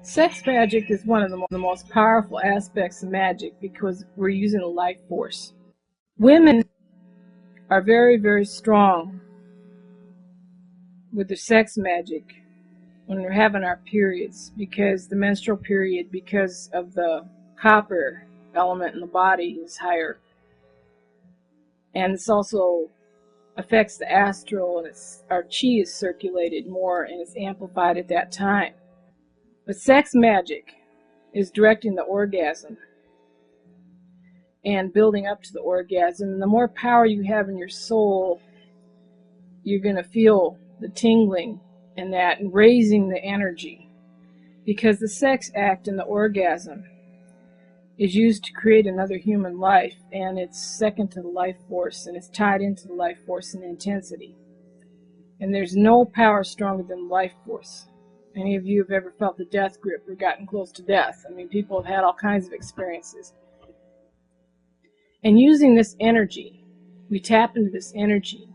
Sex magic is one of the most powerful aspects of magic because we're using a life force. Women are very, very strong with their sex magic when we're having our periods, because the menstrual period, because of the copper element in the body, is higher. And this also affects the astral, and our chi is circulated more and is amplified at that time. But sex magic is directing the orgasm and building up to the orgasm. And the more power you have in your soul, you're going to feel the tingling and that, and raising the energy. Because the sex act and the orgasm is used to create another human life, and it's second to the life force, and it's tied into the life force and intensity. And there's no power stronger than life force. Any of you have ever felt the death grip or gotten close to death? I mean, people have had all kinds of experiences. And using this energy, we tap into this energy,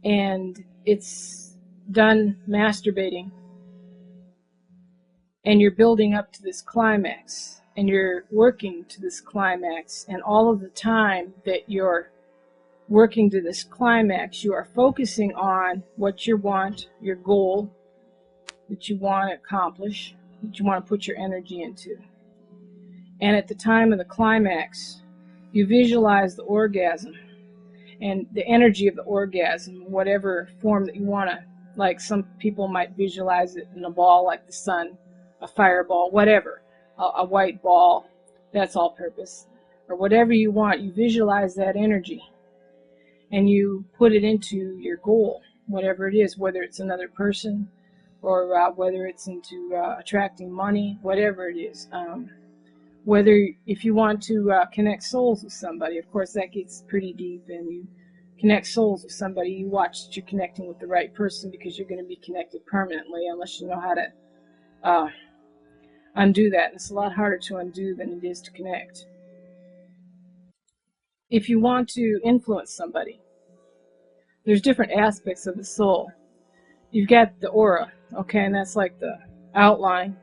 and it's done masturbating, and you're building up to this climax, and you're working to this climax, and all of the time that you're working to this climax, you are focusing on what you want, your goal, that you want to accomplish, that you want to put your energy into. And at the time of the climax, you visualize the orgasm and the energy of the orgasm, whatever form that you want to. Like some people might visualize it in a ball like the sun, a fireball, whatever, a white ball, that's all purpose. Or whatever you want, you visualize that energy and you put it into your goal, whatever it is, whether it's another person, or whether it's into attracting money, whatever it is. Whether if you want to connect souls with somebody, of course that gets pretty deep, and you connect souls with somebody, you watch that you're connecting with the right person, because you're going to be connected permanently unless you know how to undo that. And it's a lot harder to undo than it is to connect. If you want to influence somebody, there's different aspects of the soul. You've got the aura, okay, and that's like the outline.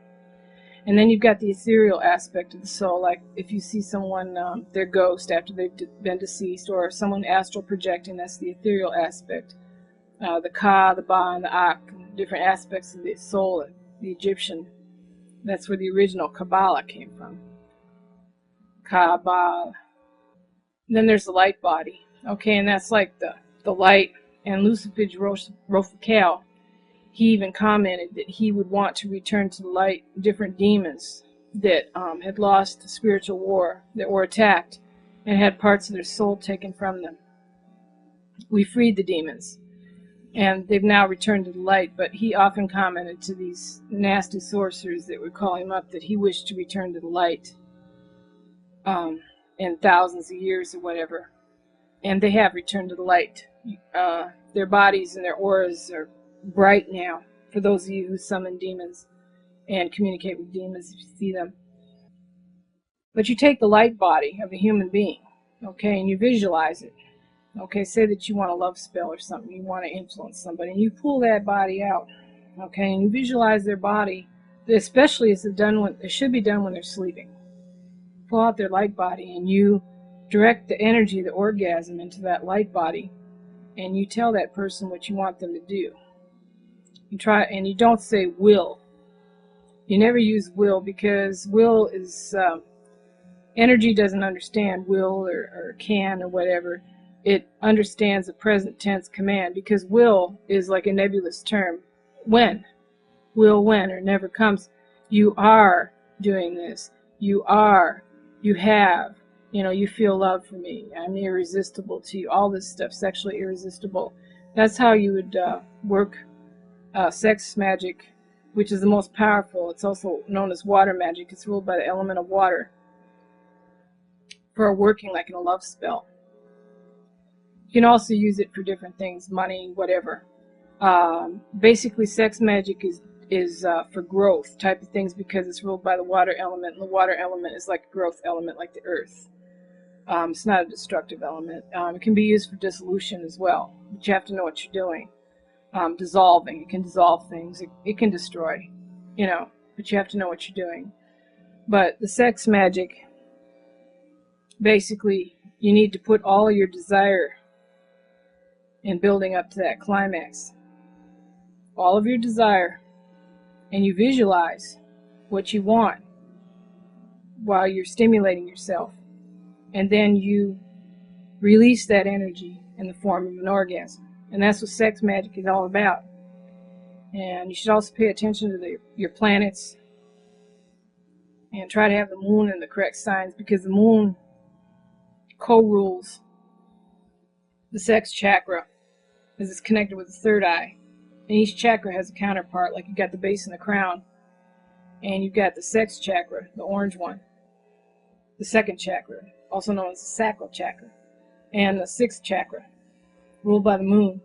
And then you've got the ethereal aspect of the soul, like if you see someone, their ghost after they've been deceased, or someone astral projecting, that's the ethereal aspect. The Ka, the Ba, and the Ak, different aspects of the soul, the Egyptian. That's where the original Kabbalah came from. Ka, Ba. Then there's the light body, okay, and that's like the light. And Lucifage Rofakel, he even commented that he would want to return to the light different demons that had lost the spiritual war, that were attacked and had parts of their soul taken from them. We freed the demons, and they've now returned to the light, but he often commented to these nasty sorcerers that would call him up that he wished to return to the light in thousands of years or whatever. And they have returned to the light. Their bodies and their auras are bright now, for those of you who summon demons and communicate with demons if you see them. But you take the light body of a human being, okay, and you visualize it. Okay, say that you want a love spell or something, you want to influence somebody, and you pull that body out, okay, and you visualize their body, especially as it should be done when they're sleeping. Pull out their light body, and you direct the energy of the orgasm into that light body, and you tell that person what you want them to do. You try, and you don't say will. You never use will, because will is energy doesn't understand will or can or whatever. It understands the present tense command, because will is like a nebulous term. When, will, when, or never comes. You are doing this. You are. You have. You know, you feel love for me. I'm irresistible to you. All this stuff, sexually irresistible. That's how you would work sex magic, which is the most powerful. It's also known as water magic. It's ruled by the element of water, for working like in a love spell. You can also use it for different things, money, whatever. Basically, sex magic is for growth type of things, because it's ruled by the water element, and the water element is like a growth element, like the earth. It's not a destructive element. It can be used for dissolution as well, but you have to know what you're doing. Dissolving, it can dissolve things. It can destroy, you know. but you have to know what you're doing. But the sex magic, basically, you need to put all your desire in building up to that climax. All of your desire, and you visualize what you want while you're stimulating yourself. And then you release that energy in the form of an orgasm. And that's what sex magic is all about. And you should also pay attention to your planets and try to have the moon in the correct signs, because the moon co-rules the sex chakra as it's connected with the third eye. And each chakra has a counterpart, like you got the base and the crown, and you've got the sex chakra, the orange one, the second chakra, also known as the sacral chakra, and the sixth chakra, ruled by the moon.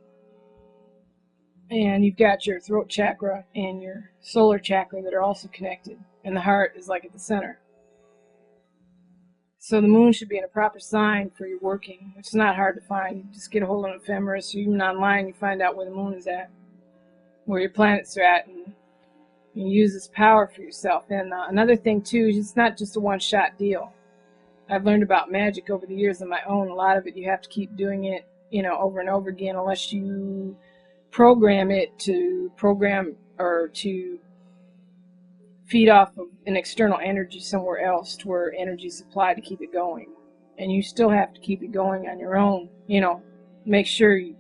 And you've got your throat chakra and your solar chakra that are also connected, and the heart is like at the center. So the moon should be in a proper sign for your working, which is not hard to find. You just get a hold of an ephemeris, or even online you find out where the moon is at, where your planets are at, and you use this power for yourself. And another thing too is it's not just a one-shot deal. I've learned about magic over the years on my own. A lot of it you have to keep doing it, over and over again, unless you program it to program or to feed off of an external energy somewhere else, to where energy is supplied to keep it going. And you still have to keep it going on your own, make sure you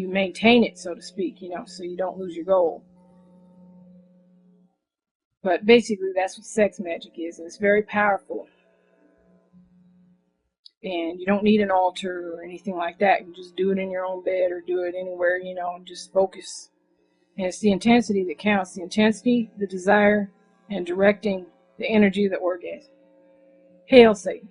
maintain it, so to speak, so you don't lose your goal. But basically that's what sex magic is, and it's very powerful. And you don't need an altar or anything like that. You can just do it in your own bed or do it anywhere, and just focus. And it's the intensity that counts. The intensity, the desire, and directing the energy of the orgasm. Hail Satan.